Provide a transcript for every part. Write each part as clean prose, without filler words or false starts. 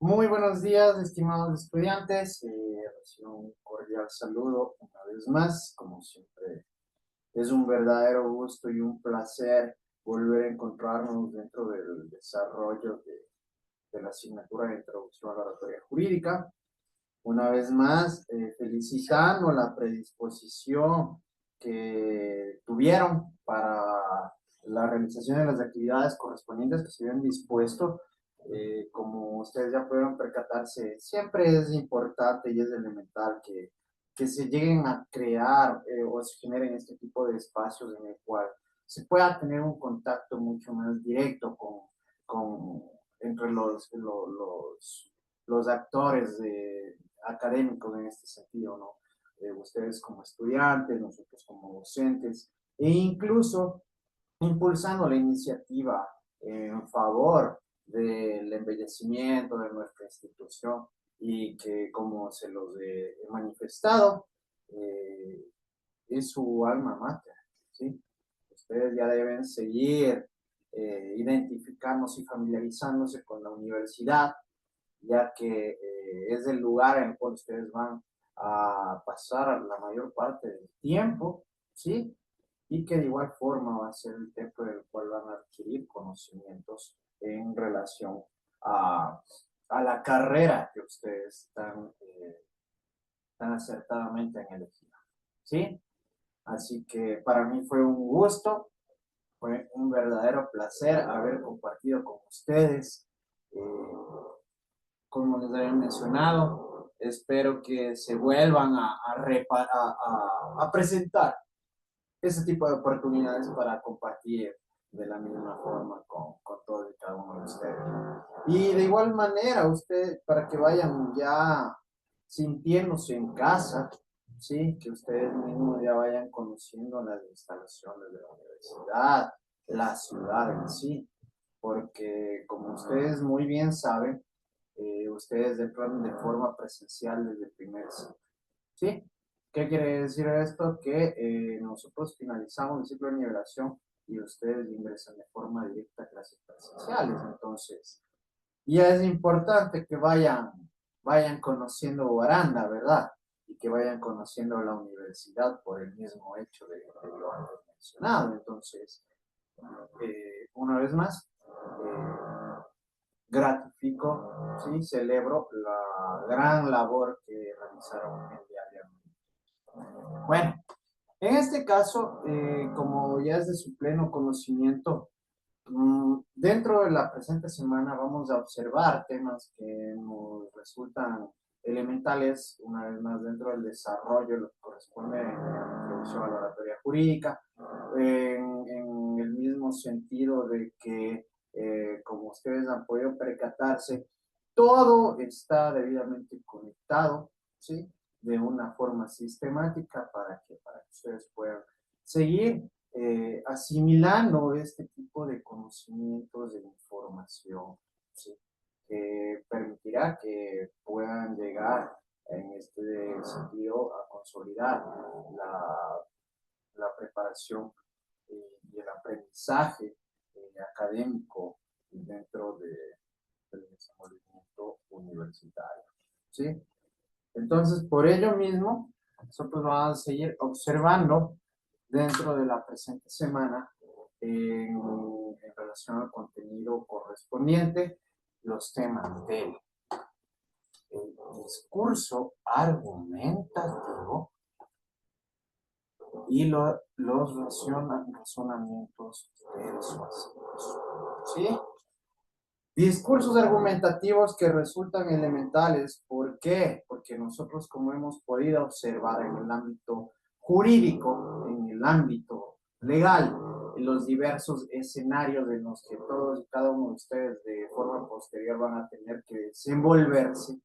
Muy buenos días, estimados estudiantes. Recibo un cordial saludo una vez más. Como siempre, es un verdadero gusto y un placer volver a encontrarnos dentro del desarrollo de la asignatura de Introducción a la Oratoria Jurídica. Una vez más, felicitando la predisposición que tuvieron para la realización de las actividades correspondientes que se habían dispuesto. Como ustedes ya pudieron percatarse, siempre es importante y es elemental que se lleguen a crear o se generen este tipo de espacios en el cual se pueda tener un contacto mucho más directo con entre los actores académicos en este sentido, ¿no? Ustedes como estudiantes, nosotros como docentes, e incluso impulsando la iniciativa en favor del embellecimiento de nuestra institución y que, como se los he manifestado, eh, es su alma mater, ¿sí? Ustedes ya deben seguir identificándose y familiarizándose con la universidad, ya que es el lugar en el cual ustedes van a pasar la mayor parte del tiempo, ¿sí? Y que de igual forma va a ser el templo en el cual van a adquirir conocimientos en relación a, a la carrera que ustedes tan acertadamente han elegido, ¿sí? Así que para mí fue un gusto, fue un verdadero placer haber compartido con ustedes. Como les había mencionado, espero que se vuelvan a presentar ese tipo de oportunidades para compartir de la misma forma con todos y cada uno de ustedes. Y de igual manera, usted, para que vayan ya sintiéndose en casa, ¿sí? Que ustedes mismos ya vayan conociendo las instalaciones de la universidad, la ciudad en sí, porque como ustedes muy bien saben, ustedes entran de forma presencial desde el primer ciclo, ¿sí? ¿Qué quiere decir esto? Que nosotros finalizamos el ciclo de nivelación y ustedes ingresan de forma directa a clases presenciales. Entonces, ya es importante que vayan conociendo Guaranda, ¿verdad? Y que vayan conociendo la universidad por el mismo hecho de lo antes mencionado. Entonces, una vez más, gratifico, ¿sí? Celebro la gran labor que realizaron el día de hoy. Bueno, en este caso, como ya es de su pleno conocimiento, dentro de la presente semana vamos a observar temas que nos resultan elementales, una vez más dentro del desarrollo, lo que corresponde a la introducción a la oratoria jurídica, en el mismo sentido de que, como ustedes han podido percatarse, todo está debidamente conectado, ¿sí? De una forma sistemática para que ustedes puedan seguir asimilando este tipo de conocimientos de información, ¿sí? Que permitirá que puedan llegar en este sentido a consolidar la, la preparación y el aprendizaje académico dentro del desenvolvimiento universitario, ¿sí? Entonces, por ello mismo, nosotros vamos a seguir observando dentro de la presente semana en relación al contenido correspondiente los temas del discurso argumentativo y los razonamientos persuasivos. ¿Sí? Discursos argumentativos que resultan elementales. ¿Por qué? Porque nosotros, como hemos podido observar en el ámbito jurídico, en el ámbito legal, en los diversos escenarios en los que todos y cada uno de ustedes de forma posterior van a tener que desenvolverse,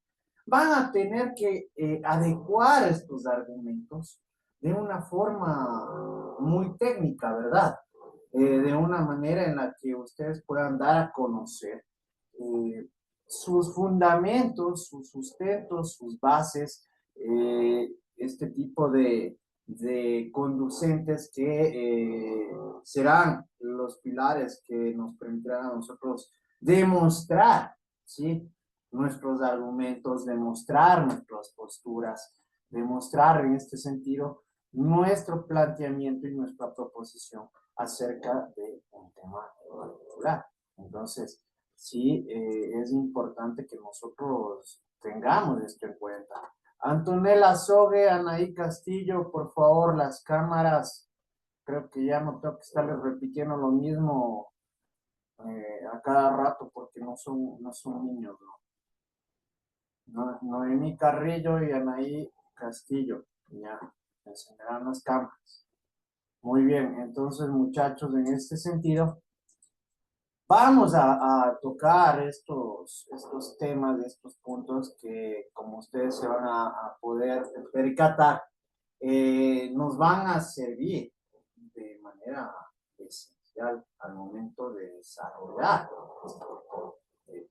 van a tener que adecuar estos argumentos de una forma muy técnica, ¿verdad? De una manera en la que ustedes puedan dar a conocer sus fundamentos, sus sustentos, sus bases, este tipo de conducentes que serán los pilares que nos permitirán a nosotros demostrar, ¿sí? nuestros argumentos, demostrar nuestras posturas, demostrar en este sentido nuestro planteamiento y nuestra proposición acerca de un tema en particular. Entonces, sí, es importante que nosotros tengamos esto en cuenta. Antonella Sogue, Anaí Castillo, por favor, las cámaras. Creo que ya no tengo que estarles repitiendo lo mismo a cada rato porque no son niños, ¿no? Noemí Carrillo y Anaí Castillo. Ya, encenderán las cámaras. Muy bien, entonces muchachos, en este sentido, vamos a tocar estos temas, estos puntos que como ustedes se van a poder percatar, nos van a servir de manera esencial al momento de desarrollar este tipo de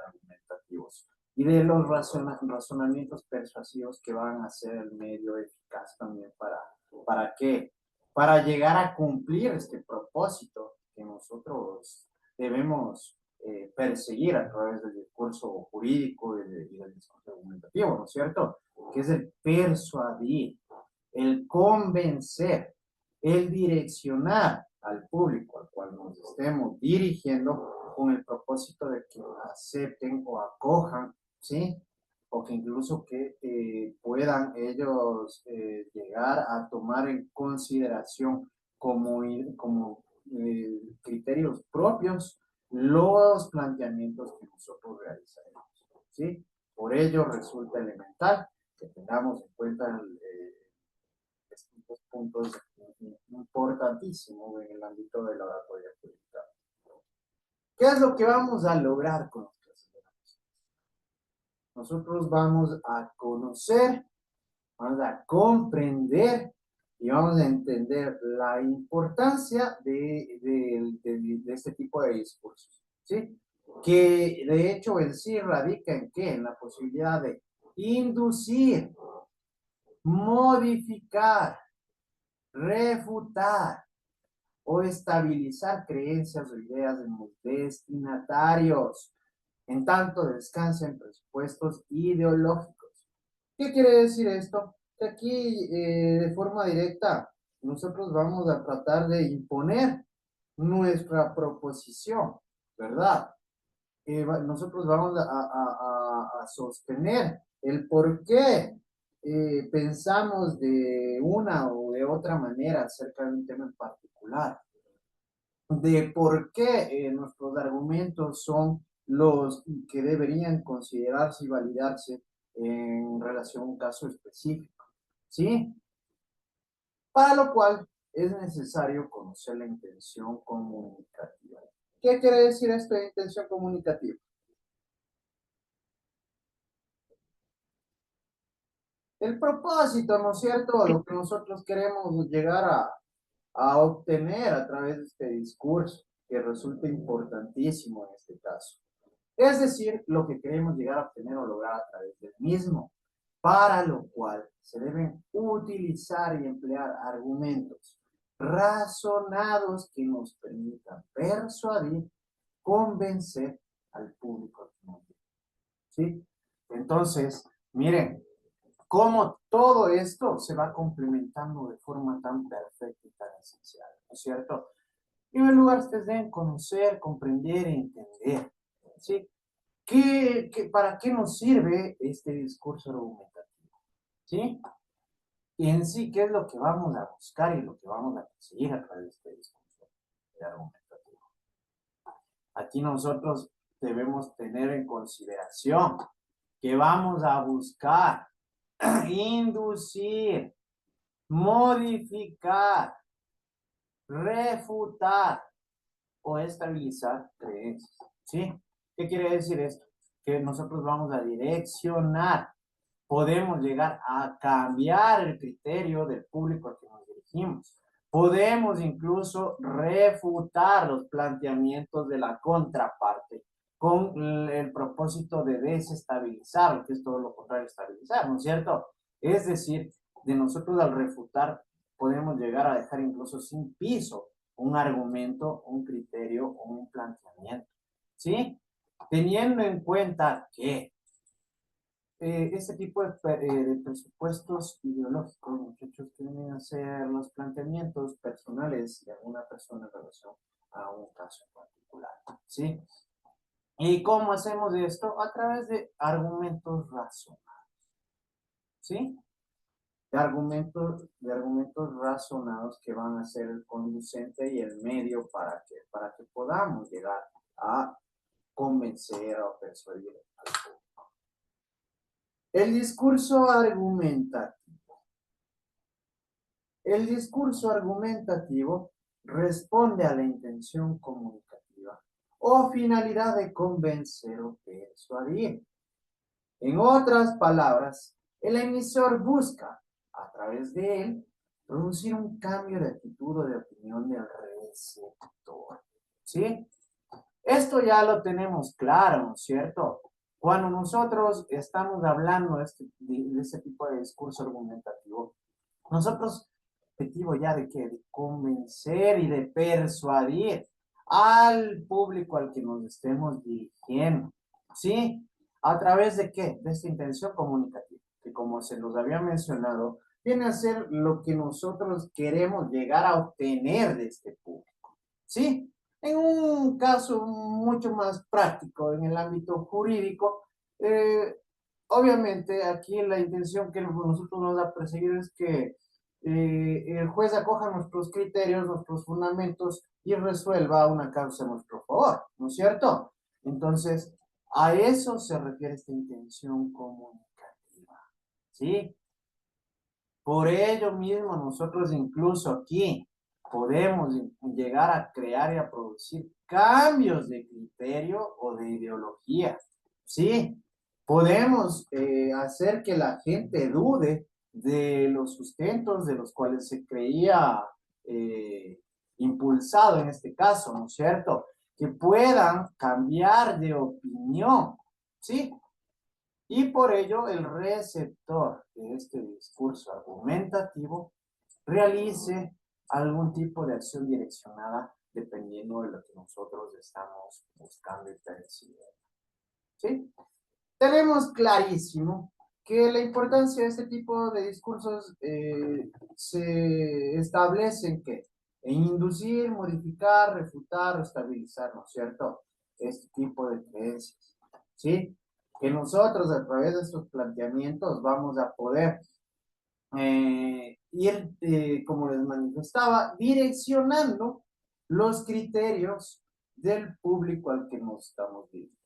argumentativos y de los razonamientos persuasivos que van a ser el medio eficaz también ¿para qué? Para llegar a cumplir este propósito que nosotros debemos perseguir a través del discurso jurídico y del discurso argumentativo, ¿no es cierto? Que es el persuadir, el convencer, el direccionar al público al cual nos estemos dirigiendo con el propósito de que acepten o acojan, ¿sí? O que incluso que puedan ellos llegar a tomar en consideración como criterios propios los planteamientos que nosotros realizaremos, ¿sí? Por ello resulta elemental que tengamos en cuenta estos puntos importantísimos en el ámbito de la oratoria pública. ¿Qué es lo que vamos a lograr con nuestras ideas? Nosotros vamos a conocer, vamos a comprender y vamos a entender la importancia de este tipo de discursos, ¿sí? Que de hecho en sí radica en qué? En la posibilidad de inducir, modificar, refutar o estabilizar creencias o ideas de los destinatarios, en tanto descansen presupuestos ideológicos. ¿Qué quiere decir esto? Que aquí, de forma directa, nosotros vamos a tratar de imponer nuestra proposición, ¿verdad? Nosotros vamos a sostener el por qué pensamos de una o de otra manera acerca de un tema en particular, de por qué nuestros argumentos son los que deberían considerarse y validarse en relación a un caso específico, ¿sí? Para lo cual es necesario conocer la intención comunicativa. ¿Qué quiere decir esto de intención comunicativa? El propósito, ¿no es cierto? Lo que nosotros queremos llegar a obtener a través de este discurso, que resulta importantísimo en este caso. Es decir, lo que queremos llegar a obtener o lograr a través del mismo, para lo cual se deben utilizar y emplear argumentos razonados que nos permitan persuadir, convencer al público. ¿Sí? Entonces, miren, cómo todo esto se va complementando de forma tan perfecta y tan esencial, ¿no es cierto? En primer lugar, ustedes deben conocer, comprender e entender, ¿sí? ¿Para qué nos sirve este discurso argumentativo? ¿Sí? Y en sí, ¿qué es lo que vamos a buscar y lo que vamos a conseguir a través de este discurso argumentativo? Aquí nosotros debemos tener en consideración que vamos a buscar inducir, modificar, refutar o estabilizar creencias. ¿Sí? ¿Qué quiere decir esto? Que nosotros vamos a direccionar, podemos llegar a cambiar el criterio del público al que nos dirigimos. Podemos incluso refutar los planteamientos de la contraparte con el propósito de desestabilizar, que es todo lo contrario, estabilizar, ¿no es cierto? Es decir, de nosotros al refutar podemos llegar a dejar incluso sin piso un argumento, un criterio o un planteamiento, ¿sí? teniendo en cuenta que este tipo de presupuestos ideológicos, muchachos, tienen a ser los planteamientos personales de alguna persona en relación a un caso en particular, ¿sí? ¿Y cómo hacemos esto? A través de argumentos razonados, ¿sí? De argumentos razonados que van a ser el conducente y el medio para que podamos llegar a convencer o persuadir al público. El discurso argumentativo. El discurso argumentativo responde a la intención comunicativa o finalidad de convencer o persuadir. En otras palabras, el emisor busca, a través de él, producir un cambio de actitud o de opinión del receptor. ¿Sí? Esto ya lo tenemos claro, ¿no es cierto? Cuando nosotros estamos hablando de ese tipo de discurso argumentativo, nosotros, objetivo ya de qué, de convencer y de persuadir al público al que nos estemos dirigiendo, ¿sí? ¿A través de qué? De esta intención comunicativa, que como se los había mencionado, viene a ser lo que nosotros queremos llegar a obtener de este público, ¿sí? En un caso mucho más práctico, en el ámbito jurídico, eh, obviamente aquí la intención que nosotros vamos a perseguir es que el juez acoja nuestros criterios, nuestros fundamentos y resuelva una causa a nuestro favor, ¿no es cierto? Entonces, a eso se refiere esta intención comunicativa, ¿sí? Por ello mismo, nosotros incluso aquí podemos llegar a crear y a producir cambios de criterio o de ideología, ¿sí? Podemos hacer que la gente dude de los sustentos de los cuales se creía eh, impulsado en este caso, ¿no es cierto? Que puedan cambiar de opinión, ¿sí? Y por ello el receptor de este discurso argumentativo realice algún tipo de acción direccionada dependiendo de lo que nosotros estamos buscando y persiguiendo. ¿Sí? Tenemos clarísimo que la importancia de este tipo de discursos se establece en qué? En inducir, modificar, refutar o estabilizar, ¿no es cierto? Este tipo de creencias, ¿sí? Que nosotros a través de estos planteamientos vamos a poder ir, como les manifestaba, direccionando los criterios del público al que nos estamos dirigiendo.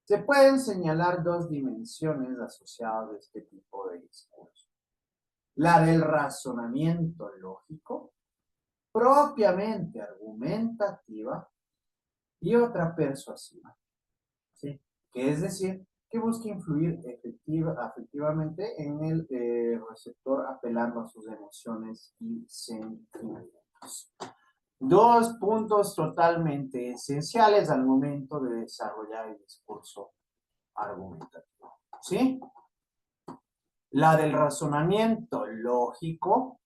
Se pueden señalar dos dimensiones asociadas a este tipo de discurso. La del razonamiento lógico, propiamente argumentativa, y otra persuasiva, ¿sí? Que es decir, que busca influir afectivamente en el receptor apelando a sus emociones y sentimientos. Dos puntos totalmente esenciales al momento de desarrollar el discurso argumentativo, ¿sí? La del razonamiento lógico,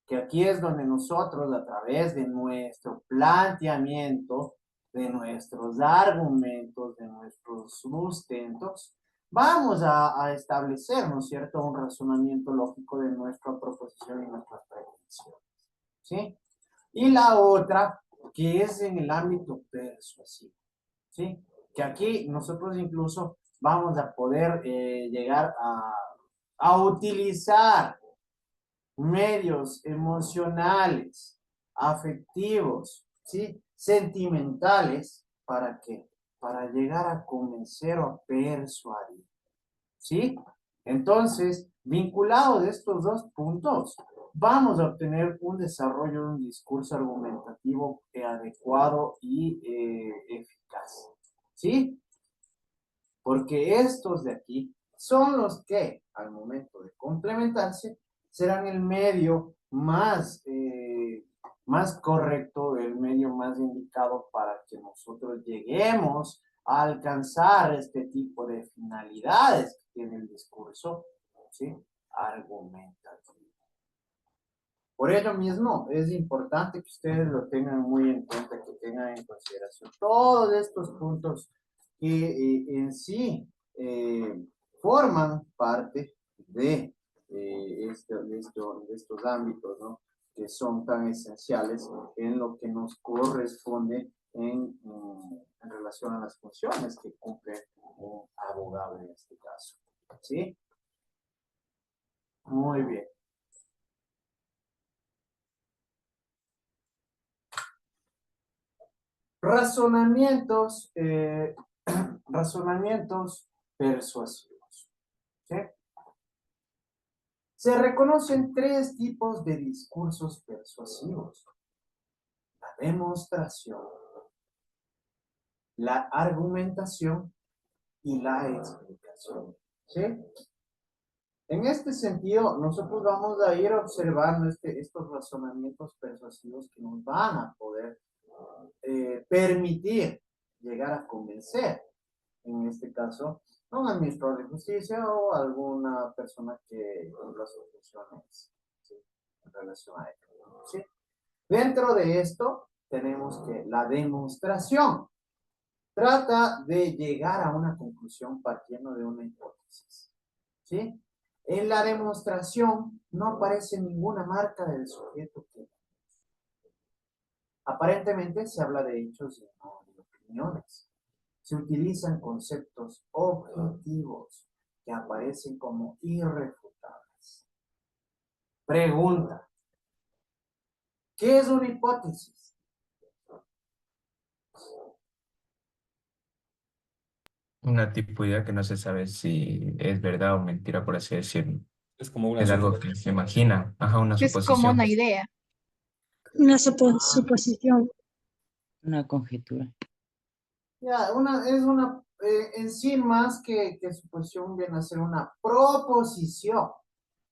que aquí es donde nosotros a través de nuestro planteamiento, de nuestros argumentos, de nuestros sustentos, vamos a establecer, ¿no es cierto?, un razonamiento lógico de nuestra proposición y nuestras pretensiones, ¿sí? Y la otra, que es en el ámbito persuasivo, ¿sí? Que aquí nosotros incluso vamos a poder llegar a utilizar medios emocionales, afectivos, ¿sí? Sentimentales, ¿para qué? Para llegar a convencer o a persuadir, ¿sí? Entonces, vinculado de estos dos puntos, vamos a obtener un desarrollo de un discurso argumentativo adecuado y eficaz, ¿sí? Porque estos de aquí son los que, al momento de complementarse, serán el medio más correcto, el medio más indicado para que nosotros lleguemos a alcanzar este tipo de finalidades que tiene el discurso, ¿sí? Argumentativo. Por ello mismo, es importante que ustedes lo tengan muy en cuenta, que tengan en consideración todos estos puntos que en sí forman parte de estos ámbitos, ¿no? Que son tan esenciales en lo que nos corresponde en relación a las funciones que cumple un abogado en este caso. ¿Sí? Muy bien. Razonamientos, razonamientos persuasivos. ¿Sí? Se reconocen tres tipos de discursos persuasivos: la demostración, la argumentación y la explicación. ¿Sí? En este sentido, nosotros vamos a ir observando estos razonamientos persuasivos que nos van a poder permitir llegar a convencer, en este caso, a un administrador de justicia o alguna persona que cumpla sus funciones, ¿sí? En relación a ello, ¿sí? Dentro de esto, tenemos que la demostración trata de llegar a una conclusión partiendo de una hipótesis, ¿sí? En la demostración no aparece ninguna marca del sujeto que aparentemente se habla de hechos y no de opiniones. Se utilizan conceptos objetivos que aparecen como irrefutables. Pregunta: ¿qué es una hipótesis? Una tipo de idea que no se sabe si es verdad o mentira, por así decirlo. Es como una Es algo que se imagina, ajá, una Es como suposición. una idea. Una suposición. Una conjetura. Ya, es una, en sí más que suposición viene a ser una proposición,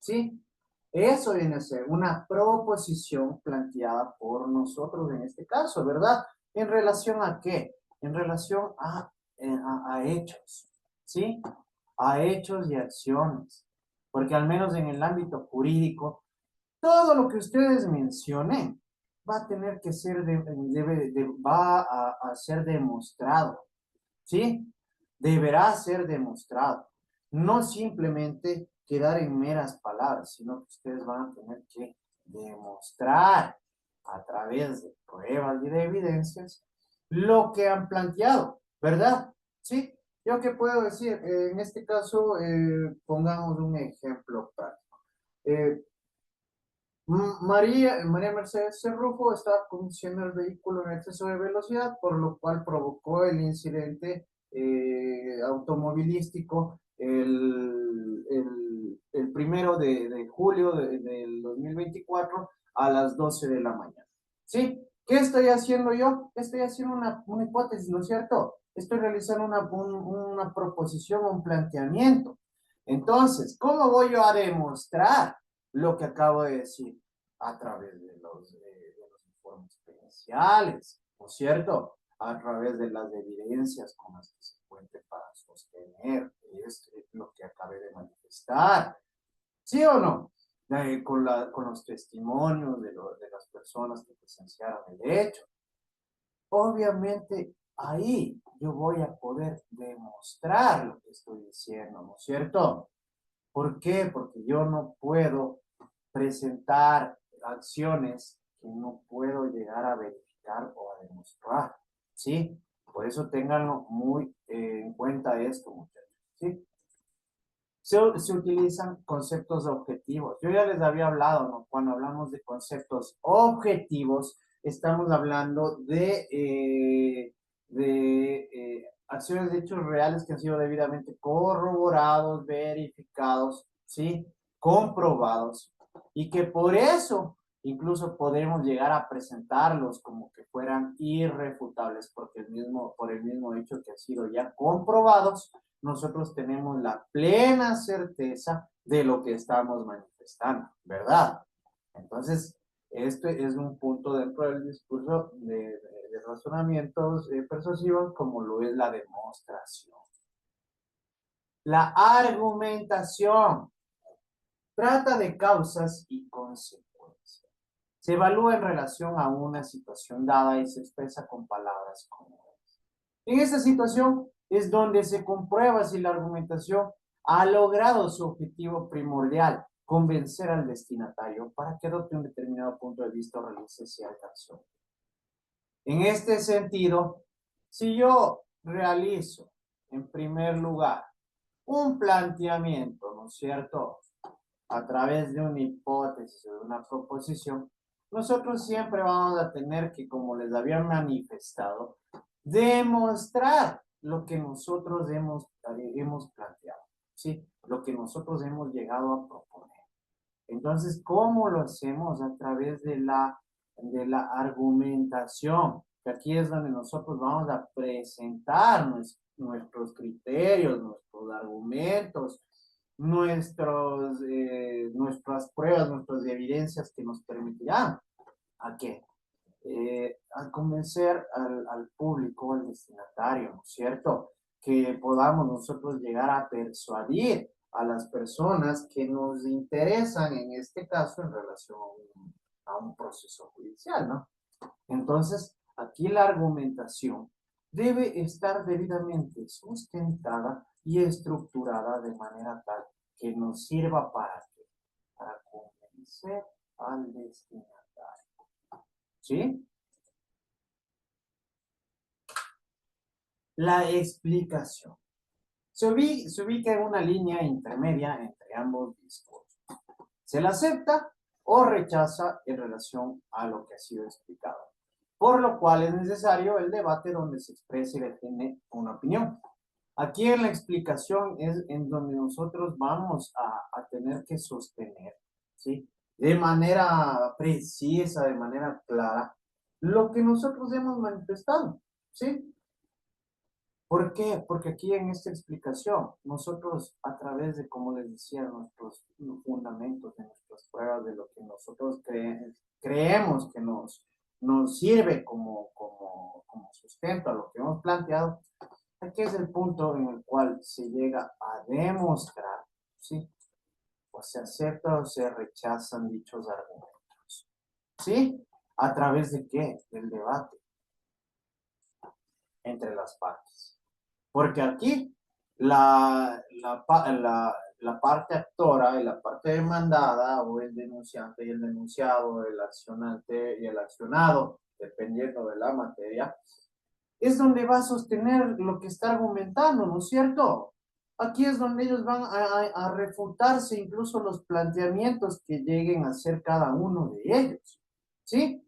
¿sí? Eso viene a ser una proposición planteada por nosotros en este caso, ¿verdad? ¿En relación a qué? En relación a hechos, ¿sí? A hechos y acciones. Porque al menos en el ámbito jurídico, todo lo que ustedes mencionen va a tener que ser, va a ser demostrado, ¿sí? Deberá ser demostrado. No simplemente quedar en meras palabras, sino que ustedes van a tener que demostrar a través de pruebas y de evidencias lo que han planteado, ¿verdad? ¿Sí? ¿Yo qué puedo decir? En este caso, pongamos un ejemplo práctico. María Mercedes Cerrufo estaba conduciendo el vehículo en exceso de velocidad, por lo cual provocó el incidente automovilístico el 1 de julio del 2024 a las 12 de la mañana. ¿Sí? ¿Qué estoy haciendo yo? Estoy haciendo una hipótesis, ¿no es cierto? Estoy realizando una proposición, un planteamiento. Entonces, ¿cómo voy yo a demostrar lo que acabo de decir? A través de los informes periciales, ¿no es cierto? A través de las evidencias con las que se cuente para sostener lo que acabé de manifestar. ¿Sí o no? Con los testimonios de las personas que presenciaron el hecho. Obviamente, ahí yo voy a poder demostrar lo que estoy diciendo, ¿no es cierto? ¿Por qué? Porque yo no puedo presentar acciones que no puedo llegar a verificar o a demostrar, ¿sí? Por eso ténganlo muy en cuenta esto, muchachos, ¿sí? Se utilizan conceptos objetivos. Yo ya les había hablado, ¿no? Cuando hablamos de conceptos objetivos, estamos hablando de acciones de hechos reales que han sido debidamente corroborados, verificados, ¿sí? Comprobados, y que por eso incluso podemos llegar a presentarlos como que fueran irrefutables, porque por el mismo hecho que han sido ya comprobados, nosotros tenemos la plena certeza de lo que estamos manifestando, ¿verdad? Entonces, este es un punto dentro del discurso de razonamientos persuasivos, como lo es la demostración. La argumentación trata de causas y consecuencias. se evalúa en relación a una situación dada y se expresa con palabras comunes. En esta situación es donde se comprueba si la argumentación ha logrado su objetivo primordial, convencer al destinatario para que adopte un determinado punto de vista o realice cierta acción. En este sentido, si yo realizo, en primer lugar, un planteamiento, ¿no es cierto?, a través de una hipótesis o de una proposición, nosotros siempre vamos a tener que, como les había manifestado, demostrar lo que nosotros hemos planteado, ¿sí? Lo que nosotros hemos llegado a proponer. Entonces, ¿cómo lo hacemos? A través de la argumentación, que aquí es donde nosotros vamos a presentar nuestros criterios, nuestros argumentos, nuestras pruebas, nuestras evidencias que nos permitirán ¿a qué? A convencer al público, al destinatario, ¿no es cierto? Que podamos nosotros llegar a persuadir a las personas que nos interesan, en este caso, en relación a un proceso judicial, ¿no? Entonces, aquí la argumentación debe estar debidamente sustentada y estructurada de manera tal que nos sirva para ¿qué? Para convencer al destinatario. ¿Sí? La explicación. Se ubica en una línea intermedia entre ambos discursos. Se la acepta o rechaza en relación a lo que ha sido explicado. Por lo cual es necesario el debate donde se exprese y define una opinión. Aquí en la explicación es en donde nosotros vamos a tener que sostener, ¿sí? De manera precisa, de manera clara, lo que nosotros hemos manifestado, ¿sí? ¿Por qué? Porque aquí en esta explicación, nosotros a través de, como les decía, nuestros fundamentos, de nuestras pruebas, de lo que nosotros creemos que nos sirve como sustento a lo que hemos planteado, aquí es el punto en el cual se llega a demostrar, ¿sí? O se acepta o se rechazan dichos argumentos, ¿sí? ¿A través de qué? Del debate entre las partes. Porque aquí la parte actora y la parte demandada, o el denunciante y el denunciado, el accionante y el accionado, dependiendo de la materia, es donde va a sostener lo que está argumentando, ¿no es cierto? Aquí es donde ellos van a refutarse incluso los planteamientos que lleguen a hacer cada uno de ellos, ¿sí?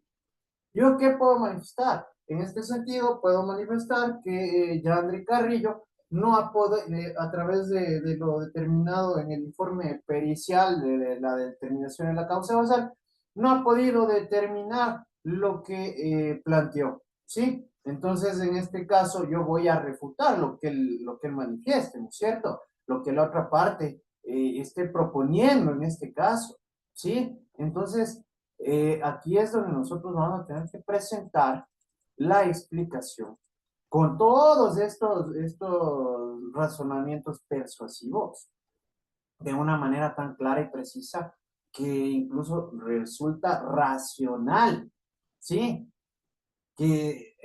¿Yo qué puedo manifestar? En este sentido, puedo manifestar que Yandri Carrillo no ha podido, a través de lo determinado en el informe pericial de la determinación de la causa causal, no ha podido determinar lo que planteó, ¿sí? Entonces, en este caso, yo voy a refutar lo que él manifieste, ¿no es cierto? Lo que la otra parte esté proponiendo en este caso, ¿sí? Entonces, aquí es donde nosotros vamos a tener que presentar la explicación con todos estos razonamientos persuasivos de una manera tan clara y precisa que incluso resulta racional, ¿sí? Que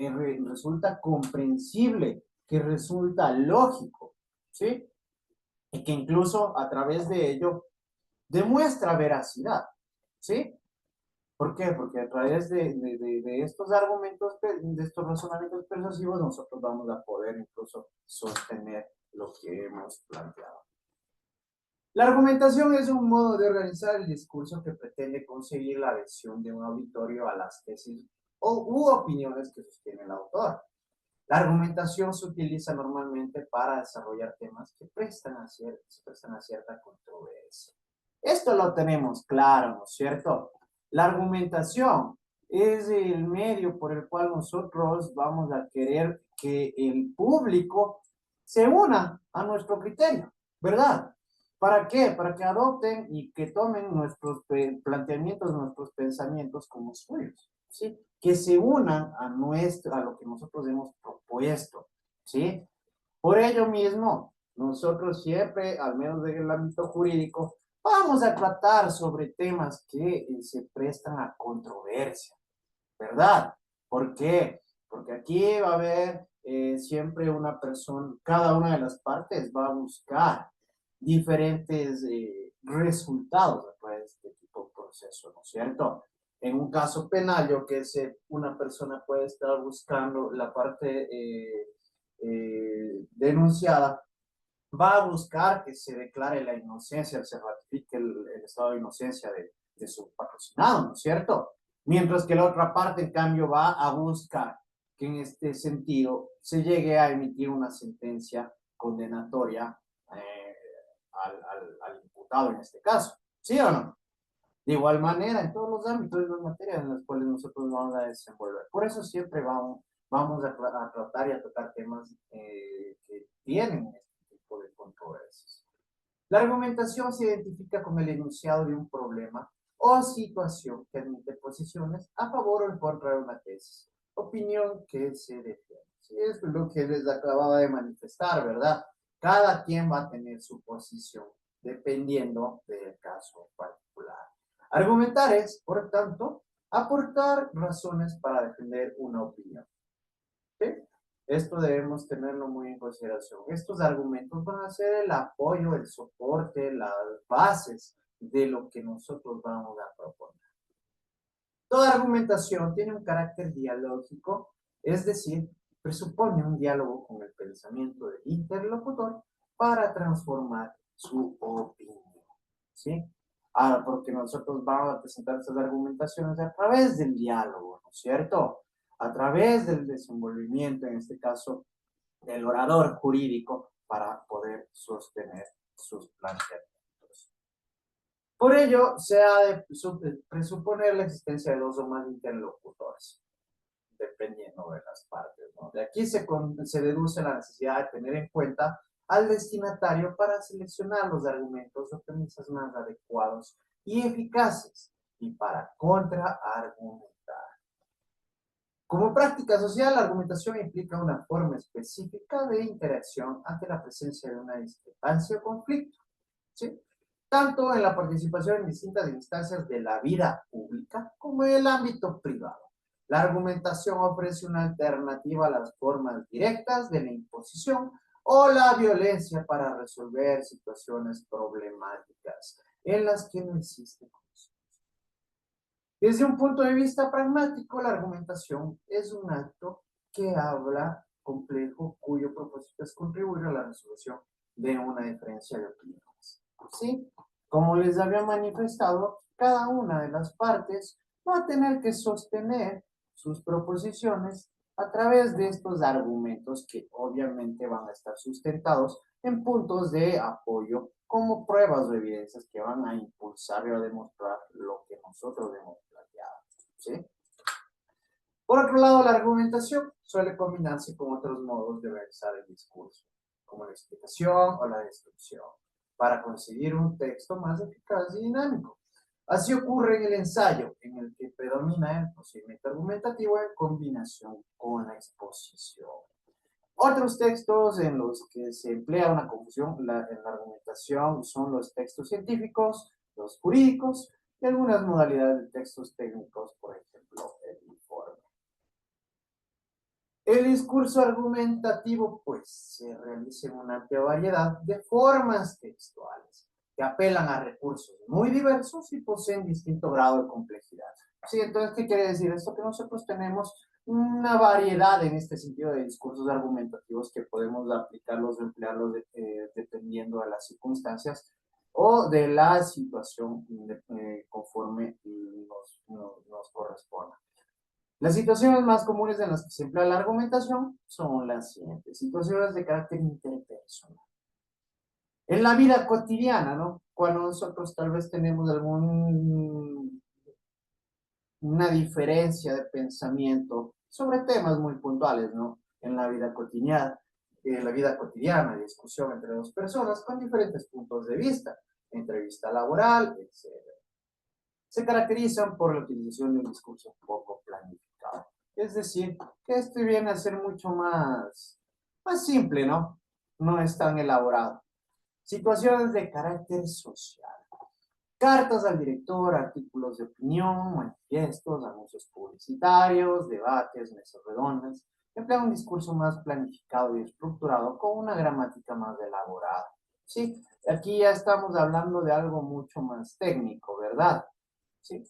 resulta comprensible, que resulta lógico, ¿sí? Y que incluso a través de ello demuestra veracidad, ¿sí? ¿Por qué? Porque a través de estos argumentos, de estos razonamientos persuasivos, nosotros vamos a poder incluso sostener lo que hemos planteado. La argumentación es un modo de organizar el discurso que pretende conseguir la adhesión de un auditorio a las tesis u opiniones que sostiene el autor. La argumentación se utiliza normalmente para desarrollar temas que se prestan a cierta controversia. Esto lo tenemos claro, ¿no es cierto? La argumentación es el medio por el cual nosotros vamos a querer que el público se una a nuestro criterio, ¿verdad? ¿Para qué? Para que adopten y que tomen nuestros planteamientos, nuestros pensamientos como suyos, ¿sí? Que se unan a lo que nosotros hemos propuesto, ¿sí? Por ello mismo, nosotros siempre, al menos en el ámbito jurídico, vamos a tratar sobre temas que se prestan a controversia, ¿verdad? ¿Por qué? Porque aquí va a haber siempre una persona, cada una de las partes va a buscar diferentes resultados a través de este tipo de proceso, ¿no es cierto? En un caso penal, yo que sé, una persona puede estar buscando la parte denunciada, va a buscar que se declare la inocencia, se ratifique el estado de inocencia de su patrocinado, ¿no es cierto? Mientras que la otra parte, en cambio, va a buscar que en este sentido se llegue a emitir una sentencia condenatoria al imputado en este caso, ¿sí o no? De igual manera, en todos los ámbitos de las materias en las cuales nosotros vamos a desenvolver. Por eso siempre vamos a tratar y a tocar temas que tienen este tipo de controversias. La argumentación se identifica como el enunciado de un problema o situación que admite posiciones a favor o en contra de una tesis, opinión que se defiende. Sí, es lo que les acababa de manifestar, ¿verdad? Cada quien va a tener su posición dependiendo del caso particular. Argumentar es, por tanto, aportar razones para defender una opinión. ¿Sí? Esto debemos tenerlo muy en consideración. Estos argumentos van a ser el apoyo, el soporte, las bases de lo que nosotros vamos a proponer. Toda argumentación tiene un carácter dialógico, es decir, presupone un diálogo con el pensamiento del interlocutor para transformar su opinión. ¿Sí? Ahora, porque nosotros vamos a presentar estas argumentaciones a través del diálogo, ¿no es cierto? A través del desenvolvimiento, en este caso, del orador jurídico para poder sostener sus planteamientos. Por ello, se ha de presuponer la existencia de dos o más interlocutores, dependiendo de las partes, ¿no? De aquí se deduce la necesidad de tener en cuenta al destinatario para seleccionar los argumentos o premisas más adecuados y eficaces y para contraargumentar. Como práctica social, la argumentación implica una forma específica de interacción ante la presencia de una discrepancia o conflicto, ¿sí? Tanto en la participación en distintas instancias de la vida pública como en el ámbito privado. La argumentación ofrece una alternativa a las formas directas de la imposición o la violencia para resolver situaciones problemáticas en las que no existe conocimiento. Desde un punto de vista pragmático, la argumentación es un acto que habla complejo cuyo propósito es contribuir a la resolución de una diferencia de opiniones. ¿Sí? Como les había manifestado, cada una de las partes va a tener que sostener sus proposiciones a través de estos argumentos que obviamente van a estar sustentados en puntos de apoyo como pruebas o evidencias que van a impulsar y a demostrar lo que nosotros hemos planteado. ¿Sí? Por otro lado, la argumentación suele combinarse con otros modos de realizar el discurso, como la explicación o la descripción, para conseguir un texto más eficaz y dinámico. Así ocurre en el ensayo, en el que predomina el procedimiento argumentativo en combinación con la exposición. Otros textos en los que se emplea una confusión en la argumentación son los textos científicos, los jurídicos y algunas modalidades de textos técnicos, por ejemplo, el informe. El discurso argumentativo, pues, se realiza en una amplia variedad de formas textuales que apelan a recursos muy diversos y poseen distinto grado de complejidad. Sí, entonces, ¿qué quiere decir esto? Que nosotros tenemos una variedad en este sentido de discursos argumentativos que podemos aplicarlos o emplearlos dependiendo de las circunstancias o de la situación conforme nos corresponda. Las situaciones más comunes en las que se emplea la argumentación son las siguientes: situaciones de carácter interpersonal. En la vida cotidiana, ¿no? Cuando nosotros tal vez tenemos una diferencia de pensamiento sobre temas muy puntuales, ¿no? En la vida cotidiana, discusión entre dos personas con diferentes puntos de vista, entrevista laboral, etc. Se caracterizan por la utilización de un discurso poco planificado. Es decir, que esto viene a ser mucho más simple, ¿no? No es tan elaborado. Situaciones de carácter social. cartas al director, artículos de opinión, manifiestos, anuncios publicitarios, debates, mesas redondas. Emplea un discurso más planificado y estructurado con una gramática más elaborada. ¿Sí? Aquí ya estamos hablando de algo mucho más técnico, ¿verdad? ¿Sí?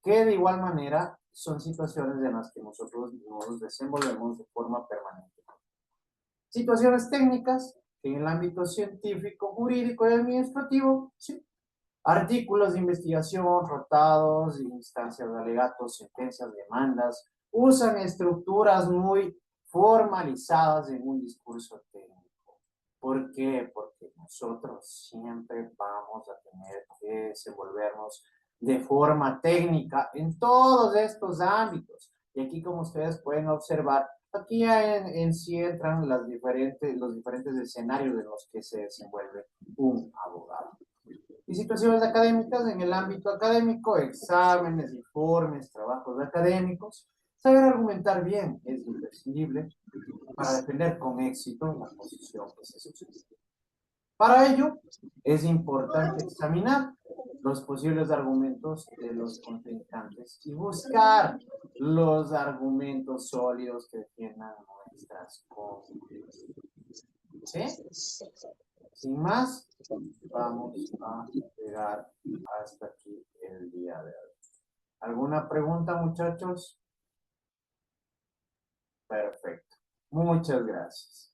Que de igual manera son situaciones en las que nosotros nos desenvolvemos de forma permanente. Situaciones técnicas en el ámbito científico, jurídico y administrativo, ¿sí? Artículos de investigación, tratados, instancias de alegatos, sentencias, demandas, usan estructuras muy formalizadas en un discurso técnico. ¿Por qué? Porque nosotros siempre vamos a tener que desenvolvernos de forma técnica en todos estos ámbitos. Y aquí, como ustedes pueden observar, aquí en sí entran los diferentes escenarios en los que se desenvuelve un abogado. Y situaciones académicas en el ámbito académico, exámenes, informes, trabajos académicos. Saber argumentar bien es imprescindible para defender con éxito la posición que se suscita. Para ello, es importante examinar los posibles argumentos de los contrincantes y buscar los argumentos sólidos que defiendan nuestras conclusiones. ¿Sí? Sin más, vamos a llegar hasta aquí el día de hoy. ¿Alguna pregunta, muchachos? Perfecto. Muchas gracias.